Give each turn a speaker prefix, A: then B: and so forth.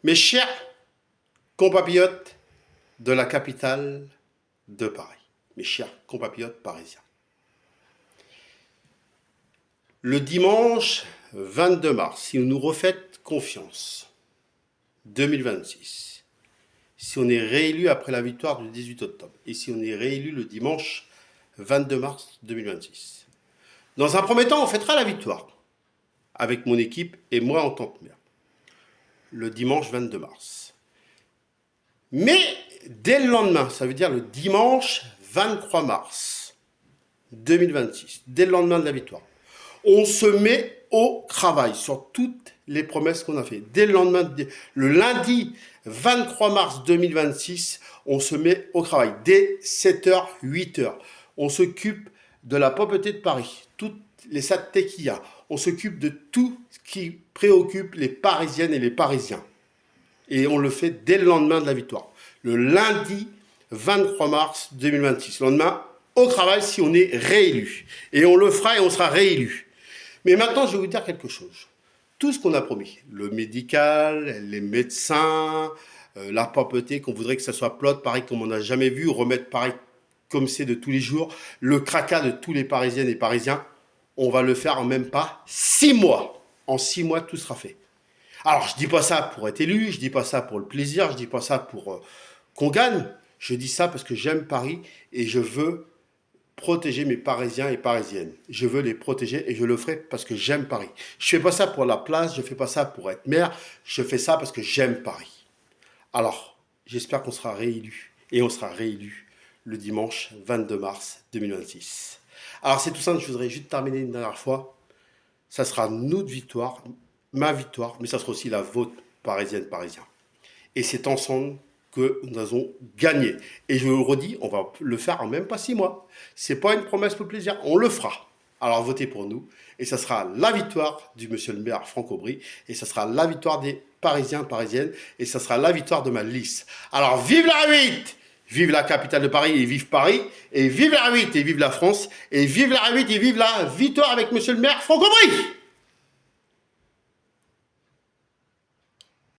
A: Mes chers compatriotes de la capitale de Paris, mes chers compatriotes parisiens, le dimanche 22 mars, si vous nous refaites confiance, 2026, si on est réélu après la victoire du 18 octobre, et si on est réélu le dimanche 22 mars 2026, dans un premier temps, on fêtera la victoire, avec mon équipe et moi en tant que maire, le dimanche 22 mars. Mais dès le lendemain, ça veut dire le dimanche 23 mars 2026, dès le lendemain de la victoire, on se met au travail sur toutes les promesses qu'on a faites. Dès le lendemain, le lundi 23 mars 2026, on se met au travail. Dès 7h, 8h, on s'occupe de la propreté de Paris, toutes les saletés qu'il y a. On s'occupe de tout ce qui préoccupe les Parisiennes et les Parisiens. Et on le fait dès le lendemain de la victoire. Le lundi 23 mars 2026. Le lendemain, au travail si on est réélu. Et on le fera et on sera réélu. Mais maintenant, je vais vous dire quelque chose. Tout ce qu'on a promis, le médical, les médecins, la propreté, qu'on voudrait que ça soit plot, pareil comme on n'a jamais vu, remettre pareil comme c'est de tous les jours, le cracas de tous les Parisiennes et Parisiens, on va le faire en même pas 6 mois. En 6 mois, tout sera fait. Alors, je dis pas ça pour être élu, je dis pas ça pour le plaisir, je dis pas ça pour qu'on gagne. Je dis ça parce que j'aime Paris et je veux protéger mes Parisiens et Parisiennes. Je veux les protéger et je le ferai parce que j'aime Paris. Je fais pas ça pour la place, je fais pas ça pour être maire, je fais ça parce que j'aime Paris. Alors, j'espère qu'on sera réélu et on sera réélu le dimanche 22 mars 2026. Alors, c'est tout simple, je voudrais juste terminer une dernière fois. Ça sera notre victoire, ma victoire, mais ça sera aussi la vôtre, parisienne, parisien. Et c'est ensemble que nous avons gagné. Et je vous le redis, on va le faire en même pas 6 mois. C'est pas une promesse pour plaisir, on le fera. Alors votez pour nous, et ça sera la victoire du monsieur le maire Franck Aubry, et ça sera la victoire des Parisiens, Parisiennes, et ça sera la victoire de ma liste. Alors vive la 8, vive la capitale de Paris, et vive Paris, et vive la 8, et vive la France, et vive la 8, et vive la victoire avec monsieur le maire Franck Aubry.